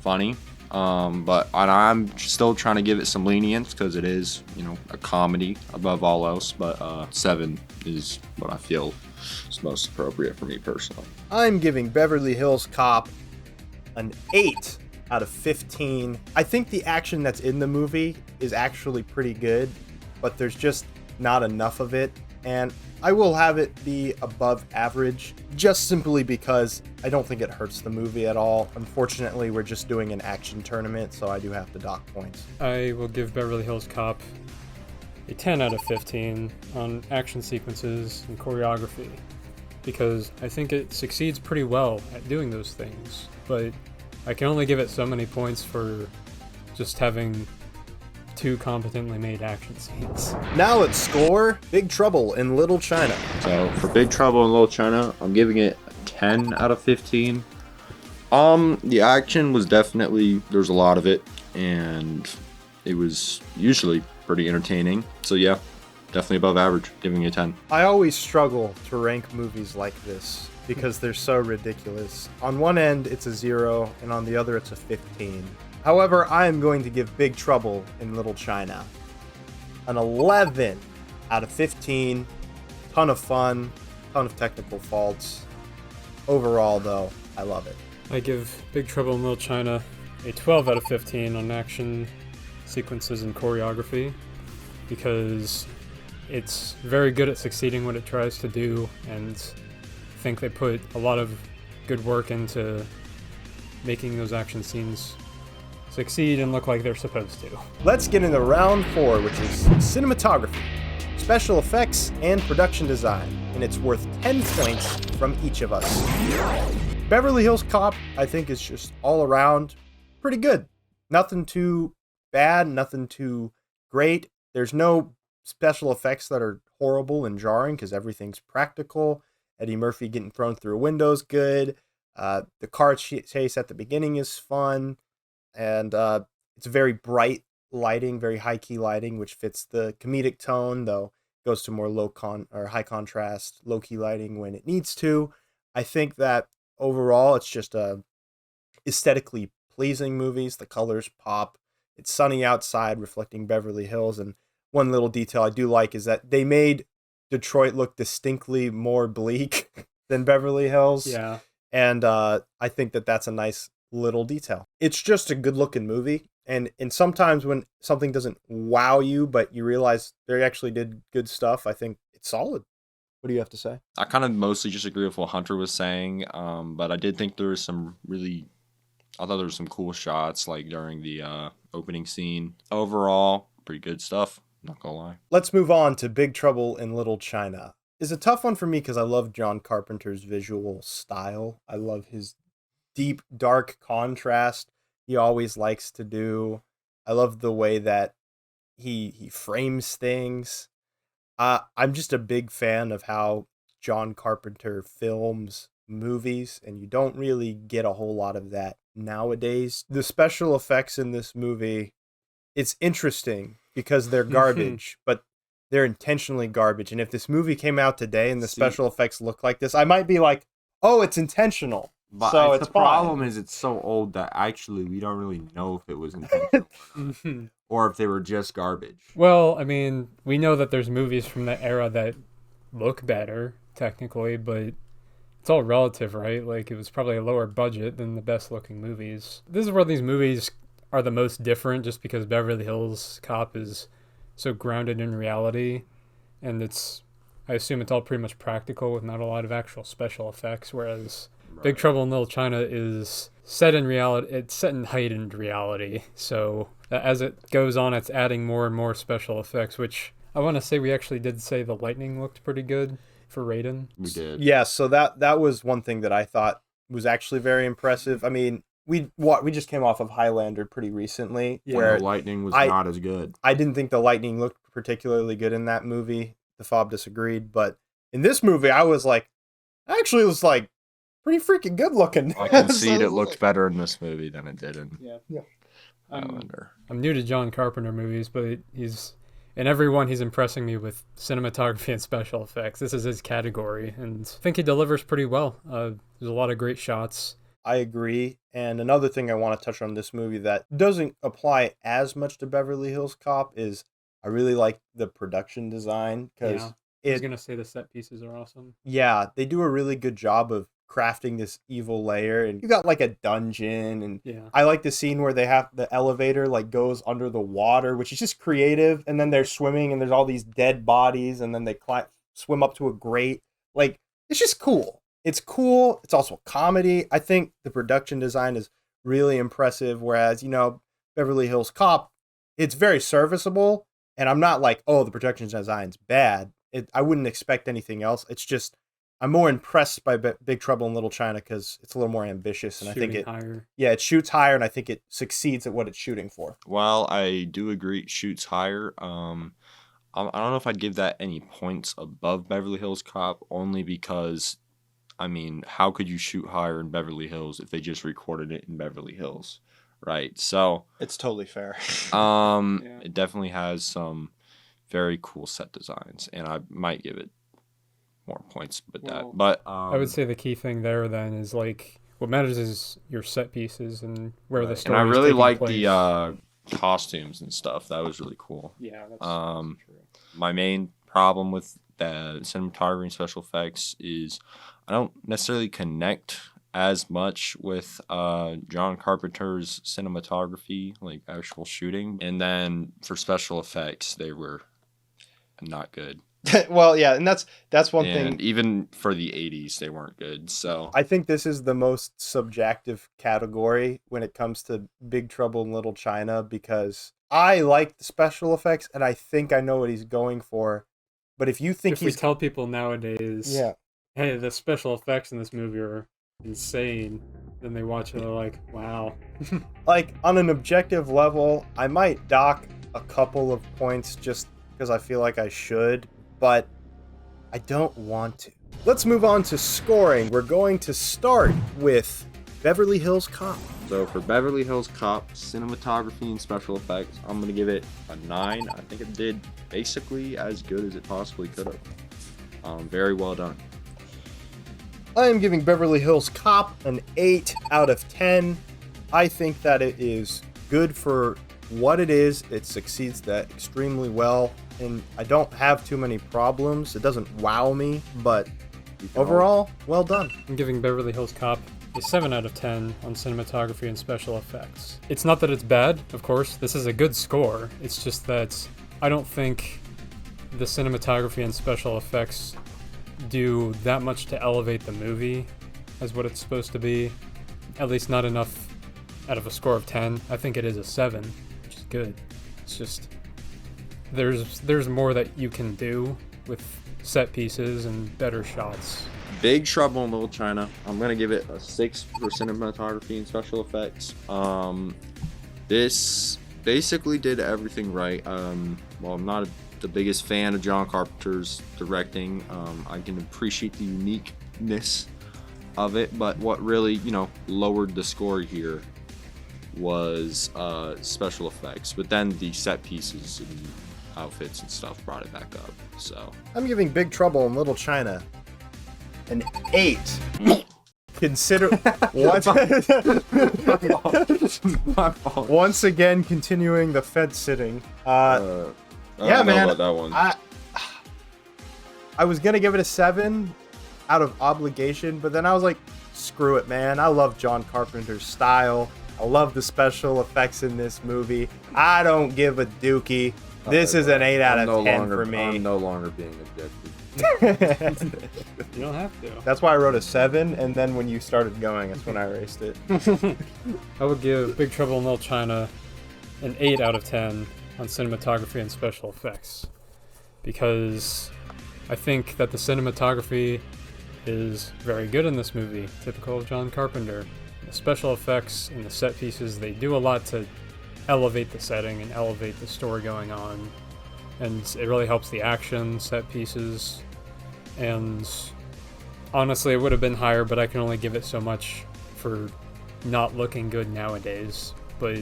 funny. But I'm still trying to give it some lenience because it is, a comedy above all else. But 7 is what I feel is most appropriate for me personally.
I'm giving Beverly Hills Cop an 8 out of 15. I think the action that's in the movie is actually pretty good, but there's just not enough of it. And I will have it be above average, just simply because I don't think it hurts the movie at all. Unfortunately, we're just doing an action tournament, so I do have to dock points.
I will give Beverly Hills Cop a 10 out of 15 on action sequences and choreography, because I think it succeeds pretty well at doing those things, but I can only give it so many points for just having 2 competently made action scenes.
Now let's score Big Trouble in Little China.
So for Big Trouble in Little China, I'm giving it a 10 out of 15. The action was definitely, there's a lot of it, and it was usually pretty entertaining. So yeah, definitely above average, giving it a 10.
I always struggle to rank movies like this because they're so ridiculous. On one end, it's a 0, and on the other, it's a 15. However, I am going to give Big Trouble in Little China an 11 out of 15. Ton of fun, ton of technical faults. Overall, though, I love it.
I give Big Trouble in Little China a 12 out of 15 on action sequences and choreography, because it's very good at succeeding what it tries to do, and I think they put a lot of good work into making those action scenes succeed and look like they're supposed to.
Let's get into round 4, which is cinematography, special effects, and production design, and it's worth 10 points from each of us. Beverly Hills Cop, I think, is just all around pretty good. Nothing too bad, nothing too great. There's no special effects that are horrible and jarring because everything's practical. Eddie Murphy getting thrown through a window is good. The car chase at the beginning is fun. And it's very bright lighting, very high-key lighting, which fits the comedic tone, though goes to more high contrast, low-key lighting when it needs to. I think that overall it's just a aesthetically pleasing movies. The colors pop. It's sunny outside, reflecting Beverly Hills. And one little detail I do like is that they made Detroit look distinctly more bleak than Beverly Hills.
Yeah.
And I think that that's a nice little detail. It's just a good looking movie, and sometimes when something doesn't wow you but you realize they actually did good stuff, I think it's solid. What do you have to say?
I kind of mostly just agree with what Hunter was saying, but I did think there was I thought there were some cool shots, like during the opening scene. Overall, pretty good stuff, not gonna lie.
Let's move on to Big Trouble in Little China. It's a tough one for me because I love John Carpenter's visual style. I love his deep, dark contrast he always likes to do. I love the way that he frames things. I'm just a big fan of how John Carpenter films movies, and you don't really get a whole lot of that nowadays. The special effects in this movie, it's interesting because they're garbage, but they're intentionally garbage. And if this movie came out today and the special effects look like this, I might be like, oh, it's intentional.
But
So it's
the
fine.
problem is it's so old that actually we don't really know if it was intentional or if they were just garbage.
Well, I mean, we know that there's movies from that era that look better, technically, but it's all relative, right? Like, it was probably a lower budget than the best looking movies. This is where these movies are the most different, just because Beverly Hills Cop is so grounded in reality, and I assume it's all pretty much practical with not a lot of actual special effects, whereas Big Trouble in Little China is set in reality. It's set in heightened reality. So as it goes on, it's adding more and more special effects, which I want to say we actually did say the lightning looked pretty good for Raiden.
We did.
Yeah, so that was one thing that I thought was actually very impressive. I mean, we just came off of Highlander pretty recently, where
the lightning was not as good.
I didn't think the lightning looked particularly good in that movie. The Fob disagreed, but in this movie, I was like, actually, it was like pretty freaking good looking.
I concede it looked better in this movie than it did in Highlander.
I'm new to John Carpenter movies, but in every one he's impressing me with cinematography and special effects. This is his category, and I think he delivers pretty well. There's a lot of great shots.
I agree. And another thing I want to touch on in this movie that doesn't apply as much to Beverly Hills Cop is I really like the production design because
I was gonna say the set pieces are awesome.
yeah, they do a really good job of crafting this evil layer, and you got like a dungeon, and
Yeah.
I like the scene where they have the elevator like goes under the water, which is just creative, and then they're swimming and there's all these dead bodies, and then they swim up to a grate. Like, it's just cool. It's cool. It's also comedy. I think the production design is really impressive, whereas, Beverly Hills Cop, it's very serviceable, and I'm not like, oh, the production design's bad. I wouldn't expect anything else. It's just I'm more impressed by Big Trouble in Little China because it's a little more ambitious, and I think it shoots higher, and I think it succeeds at what it's shooting for.
Well, I do agree it shoots higher. I don't know if I'd give that any points above Beverly Hills Cop, only because, I mean, how could you shoot higher in Beverly Hills if they just recorded it in Beverly Hills, right? So
It's totally fair.
it definitely has some very cool set designs, and I might give it more points, but
I would say the key thing there then is like what matters is your set pieces and where the story.
And I really like
place.
the costumes and stuff. That was really cool.
Yeah, that's true.
My main problem with the cinematography and special effects is I don't necessarily connect as much with John Carpenter's cinematography, like actual shooting, and then for special effects they were not good.
Well, yeah, and that's one
And
thing.
even for the 80s, they weren't good. So
I think this is the most subjective category when it comes to Big Trouble in Little China because I like the special effects and I think I know what he's going for. But if you think
if we tell people nowadays,
yeah,
hey, the special effects in this movie are insane, then they watch it and they're like, wow.
like on an objective level, I might dock a couple of points just because I feel like I should, but I don't want to. Let's move on to scoring. We're going to start with Beverly Hills Cop.
So for Beverly Hills Cop, cinematography and special effects, I'm going to give it a 9. I think it did basically as good as it possibly could have. Very well done.
I am giving Beverly Hills Cop an 8 out of 10. I think that it is good for what it is. It succeeds that extremely well, and I don't have too many problems. It doesn't wow me, but overall, well done.
I'm giving Beverly Hills Cop a 7 out of 10 on cinematography and special effects. It's not that it's bad, of course. This is a good score. It's just that I don't think the cinematography and special effects do that much to elevate the movie as what it's supposed to be. At least not enough out of a score of 10. I think it is a 7, which is good. It's just there's more that you can do with set pieces and better shots.
Big Trouble in Little China, I'm going to give it a 6 for cinematography and special effects. This basically did everything right. Well, I'm not the biggest fan of John Carpenter's directing. I can appreciate the uniqueness of it, but what really, lowered the score here was special effects. But then the set pieces and outfits and stuff brought it back up. So
I'm giving Big Trouble in Little China an 8. Consider once again continuing the fence sitting.
I don't know
man,
about that one.
I was gonna give it a 7 out of obligation, but then I was like, screw it, man. I love John Carpenter's style. I love the special effects in this movie. I don't give a dookie. This is an 8 out of 10 for me.
I'm no longer being objective.
You don't have to.
That's why I wrote a 7, and then when you started going, that's when I erased it.
I would give Big Trouble in Little China an 8 out of 10 on cinematography and special effects, because I think that the cinematography is very good in this movie, typical of John Carpenter. The special effects and the set pieces, they do a lot to elevate the setting and elevate the story going on, and it really helps the action set pieces. And honestly, it would have been higher, but I can only give it so much for not looking good nowadays. But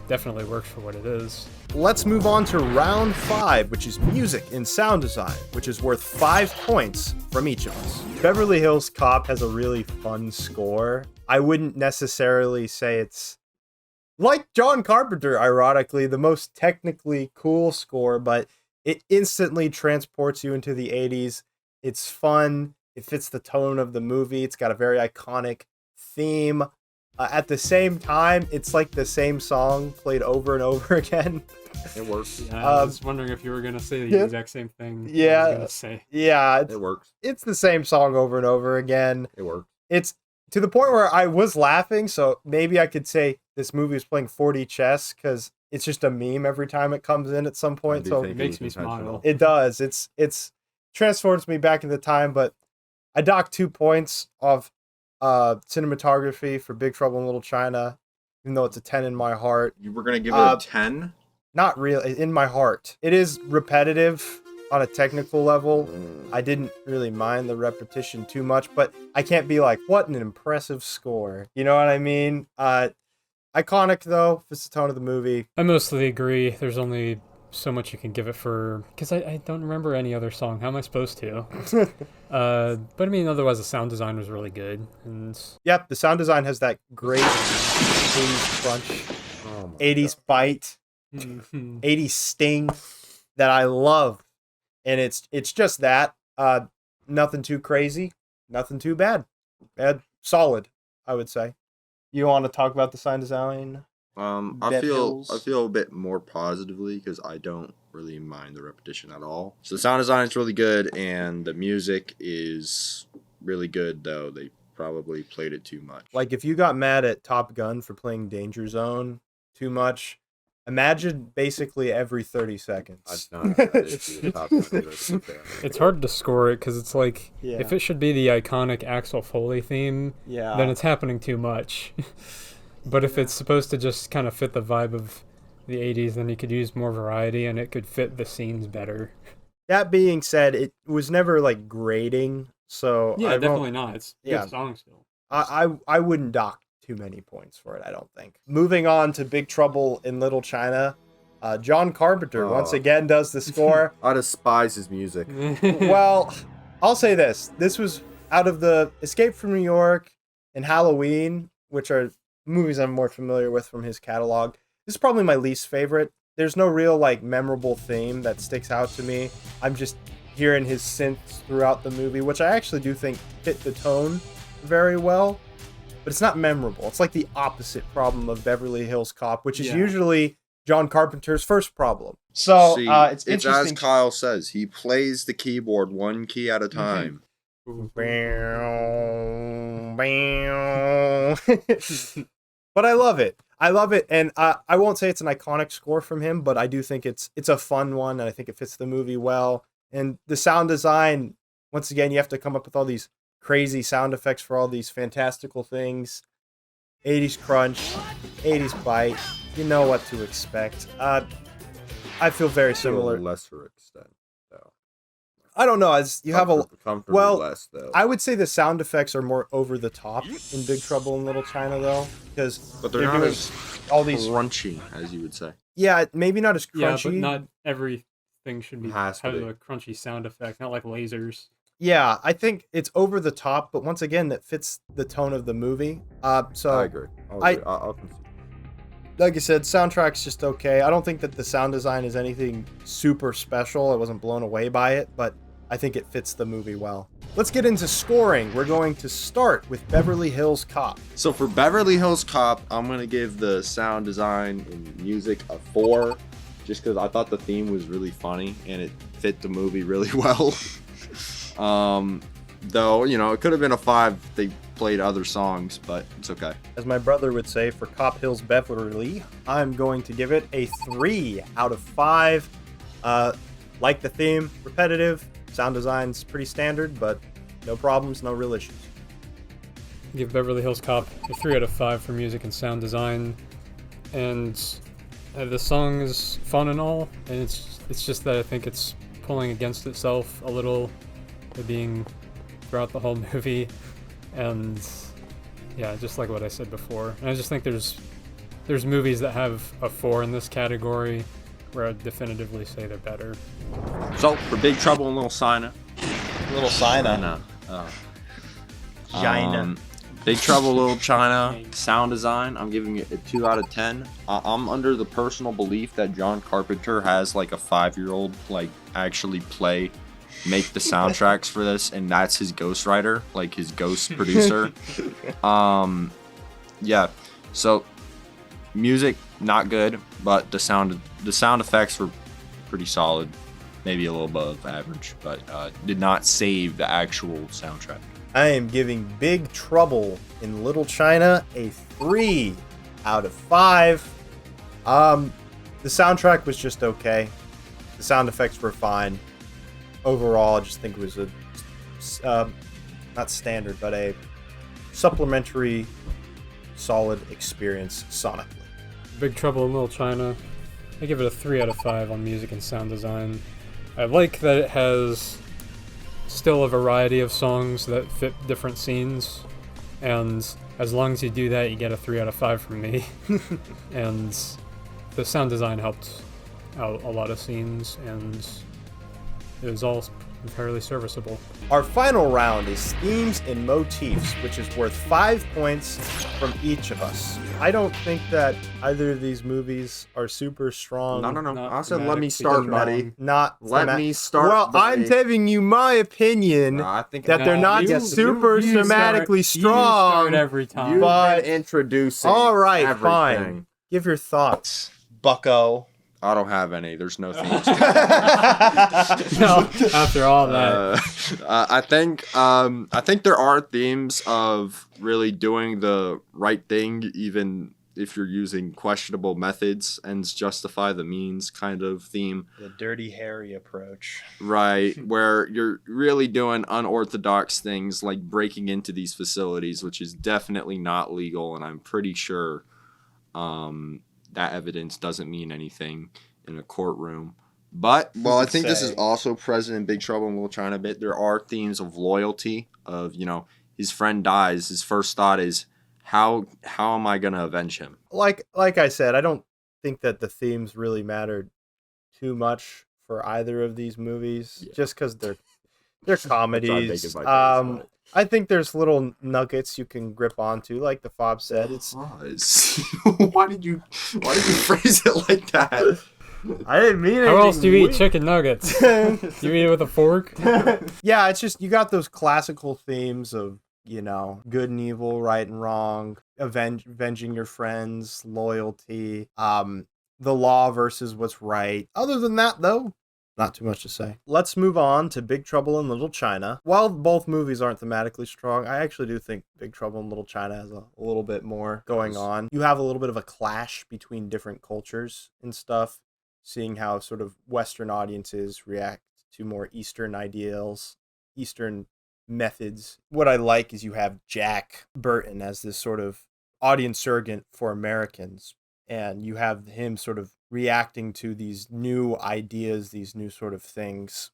definitely works for what it is.
Let's move on to round 5, which is music and sound design, which is worth 5 points from each of us. Beverly Hills Cop has a really fun score. I wouldn't necessarily say it's, like John Carpenter, ironically, the most technically cool score, but it instantly transports you into the 80s. It's fun. It fits the tone of the movie. It's got a very iconic theme. At the same time, it's like the same song played over and over again.
It works.
Yeah, I was wondering if you were going to say the exact same thing.
Yeah.
I was going to say.
Yeah,
It works.
it's the same song over and over again.
It works.
It's to the point where I was laughing, so maybe I could say this movie is playing 4D chess because it's just a meme every time it comes in at some point. So
It makes me smile.
it does. It's transports me back into time, but I docked 2 points off cinematography for Big Trouble in Little China, even though it's a 10 in my heart.
You were gonna give it a 10?
Not really, in my heart. It is repetitive on a technical level. I didn't really mind the repetition too much, but I can't be like, what an impressive score. You know what I mean? Iconic though, fits the tone of the movie.
I mostly agree. There's only so much you can give it for, because I don't remember any other song. How am I supposed to? But I mean, otherwise the sound design was really good. And
Yep, the sound design has that great 80s crunch, 80s bite, 80s sting that I love. And it's just that. Nothing too crazy, nothing too bad. Solid, I would say. You want to talk about the sound design?
I feel a bit more positively because I don't really mind the repetition at all. So the sound design is really good and the music is really good, though they probably played it too much.
Like if you got mad at Top Gun for playing Danger Zone too much, imagine basically every 30 seconds.
it's hard to score it because it's like, if it should be the iconic Axel Foley theme, then it's happening too much. But if it's supposed to just kind of fit the vibe of the 80s, then you could use more variety and it could fit the scenes better.
That being said, it was never like grading, so
yeah, definitely not. It's good song still.
I wouldn't dock too many points for it, I don't think. Moving on to Big Trouble in Little China, John Carpenter once again does the score.
I despise his music.
Well, I'll say this. This was out of the Escape from New York and Halloween, which are movies I'm more familiar with from his catalog. This is probably my least favorite. There's no real like memorable theme that sticks out to me. I'm just hearing his synths throughout the movie, which I actually do think fit the tone very well, but it's not memorable. It's like the opposite problem of Beverly Hills Cop, which is usually John Carpenter's first problem. So
See,
it's
it's
interesting.
as Kyle says, he plays the keyboard one key at a time.
But I love it. I love it, and I won't say it's an iconic score from him, but I do think it's a fun one, and I think it fits the movie well. And the sound design, once again, you have to come up with all these crazy sound effects for all these fantastical things. 80s crunch, 80s bite. You know what to expect. I feel very similar.
To a lesser extent, though.
I don't know. As you have a
comfortably less, though.
I would say the sound effects are more over the top in Big Trouble in Little China, though, because
But they're not
doing
as
all these.
crunchy, as you would say.
Yeah, maybe not as
Yeah,
crunchy.
but not everything should be have
Has to be.
a crunchy sound effect, not like lasers.
Yeah, I think it's over the top, but once again, that fits the tone of the movie. So
I agree. I'll concede.
like I said, soundtrack's just okay. I don't think that the sound design is anything super special. I wasn't blown away by it, but I think it fits the movie well. Let's get into scoring. We're going to start with Beverly Hills Cop.
So for Beverly Hills Cop, I'm going to give the sound design and music a 4, just because I thought the theme was really funny and it fit the movie really well. Though, you know, it could have been a 5 if they played other songs, but it's okay.
As my brother would say, for Cop Hills Beverly, I'm going to give it a 3 out of 5. Like the theme, repetitive. Sound design's pretty standard, but no problems, no real issues.
Give Beverly Hills Cop a 3 out of 5 for music and sound design. And the song is fun and all, and it's just that I think it's pulling against itself a little, it being throughout the whole movie. And yeah, just like what I said before. And I just think there's there's movies that have a 4 in this category where I'd definitively say they're better.
So for Big Trouble in Little China,
China.
Big Trouble in Little China sound design, I'm giving it a 2 out of 10. I'm under the personal belief that John Carpenter has like a 5-year-old like actually make the soundtracks for this, and that's his ghostwriter, like his ghost producer. Yeah. So music not good, but the sound effects were pretty solid, maybe a little above average, but did not save the actual soundtrack.
I am giving Big Trouble in Little China a 3 out of 5. The soundtrack was just okay. The sound effects were fine. Overall, I just think it was a not standard, but a supplementary solid experience sonically.
Big Trouble in Little China, I give it a 3 out of 5 on music and sound design. I like that it has still a variety of songs that fit different scenes, and as long as you do that, you get a 3 out of 5 from me. And the sound design helped out a lot of scenes, and it was all entirely serviceable.
Our final round is themes and motifs, which is worth 5 points from each of us. I don't think that either of these movies are super strong.
No. I said let me start, buddy. Let me start.
Well,
buddy.
I'm giving you my opinion
I think
that they're not super thematically strong.
You start every time.
You've
but-
been introducing.
All right,
everything.
fine. Give your thoughts, Bucko.
I don't have any. There's no themes.
No, after all that.
I think there are themes of really doing the right thing, even if you're using questionable methods, and justify the means kind of theme.
The Dirty Harry approach.
Right, where you're really doing unorthodox things like breaking into these facilities, which is definitely not legal, and I'm pretty sure that evidence doesn't mean anything in a courtroom. But, well, I think this is also present in Big Trouble in Little China a bit. There are themes of loyalty, of, his friend dies. His first thought is, how am I going to avenge him?
Like I said, I don't think that the themes really mattered too much for either of these movies, just because they're comedies. I think there's little nuggets you can grip onto, like the Fob said. It's
why did you phrase it like that?
I didn't mean it.
How else do you eat chicken nuggets? Do you eat it with a fork?
Yeah, it's just you got those classical themes of, good and evil, right and wrong, avenging your friends, loyalty, the law versus what's right. Other than that, though, not too much to say. Let's move on to Big Trouble in Little China. While both movies aren't thematically strong, I actually do think Big Trouble in Little China has a little bit more going on. You have a little bit of a clash between different cultures and stuff, seeing how sort of Western audiences react to more Eastern ideals, Eastern methods. What I like is you have Jack Burton as this sort of audience surrogate for Americans, and you have him sort of reacting to these new ideas, these new sort of things.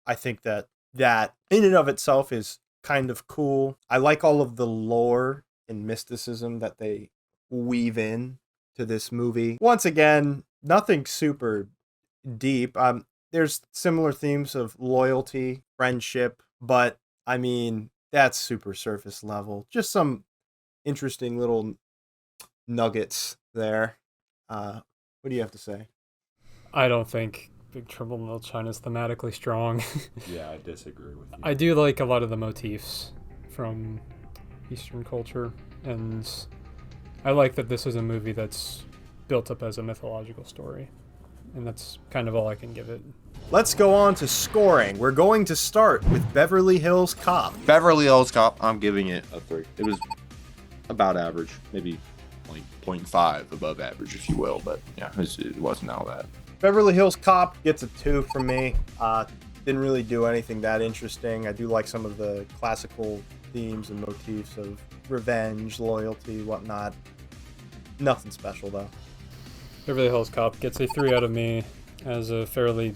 I think that in and of itself is kind of cool. I like all of the lore and mysticism that they weave in to this movie. Once again, nothing super deep. There's similar themes of loyalty, friendship, but I mean, that's super surface level. Just some interesting little nuggets there. What do you have to say?
I don't think Big Trouble in Little China is thematically strong.
Yeah, I disagree with you.
I do like a lot of the motifs from Eastern culture, and I like that this is a movie that's built up as a mythological story, and that's kind of all I can give it.
Let's go on to scoring. We're going to start with Beverly Hills Cop.
Beverly Hills Cop, I'm giving it a 3. It was about average, maybe 0.5 above average, if you will, but yeah, it wasn't all that.
Beverly Hills Cop gets a 2 from me. Didn't really do anything that interesting. I do like some of the classical themes and motifs of revenge, loyalty, whatnot. Nothing special, though.
Beverly Hills Cop gets a 3 out of me as a fairly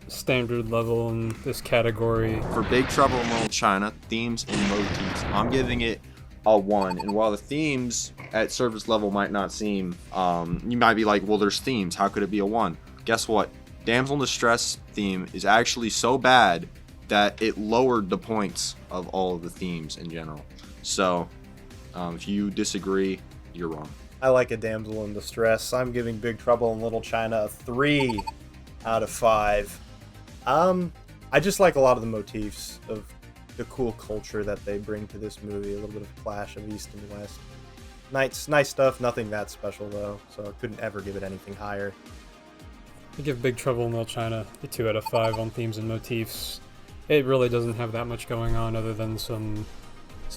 standard level in this category.
For Big Trouble in Little China, themes and motifs, I'm giving it a 1. And while the themes at surface level might not seem, you might be like, well, there's themes. How could it be a 1? Guess what? Damsel in Distress theme is actually so bad that it lowered the points of all of the themes in general. So if you disagree, you're wrong.
I like a damsel in distress. I'm giving Big Trouble in Little China a 3 out of 5. I just like a lot of the motifs of the cool culture that they bring to this movie. A little bit of clash of East and West. Nice stuff. Nothing that special though, so I couldn't ever give it anything higher.
I give Big Trouble in Little China a 2 out of 5 on themes and motifs. It really doesn't have that much going on other than some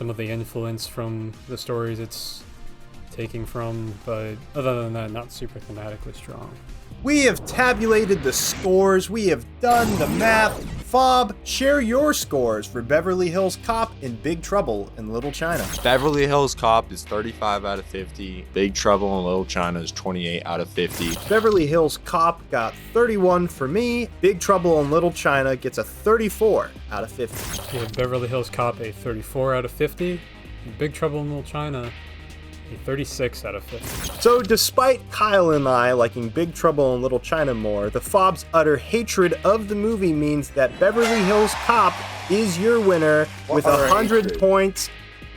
of the influence from the stories it's taking from, but other than that, not super thematically strong.
We have tabulated the scores. We have done the math. Fob, share your scores for Beverly Hills Cop and Big Trouble in Little China.
Beverly Hills Cop is 35 out of 50. Big Trouble in Little China is 28 out of 50.
Beverly Hills Cop got 31 for me. Big Trouble in Little China gets a 34 out of 50.
Give Beverly Hills Cop a 34 out of 50, and Big Trouble in Little China a 36 out of 50.
So despite Kyle and I liking Big Trouble in Little China more, the Fob's utter hatred of the movie means that Beverly Hills Cop is your winner with 100 points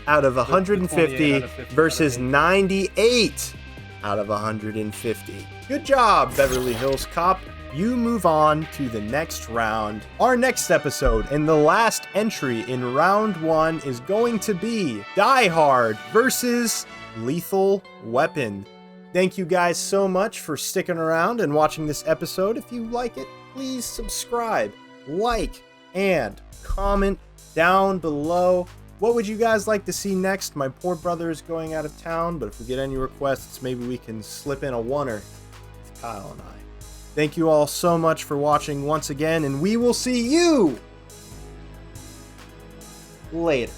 out of 150 versus 98 out of 150. Good job, Beverly Hills Cop. You move on to the next round. Our next episode and the last entry in round 1 is going to be Die Hard versus Lethal Weapon. Thank you guys so much for sticking around and watching this episode. If you like it, please subscribe, like, and comment down below. What would you guys like to see next? My poor brother is going out of town, but if we get any requests, maybe we can slip in a oneer with Kyle and I. Thank you all so much for watching once again, and we will see you later.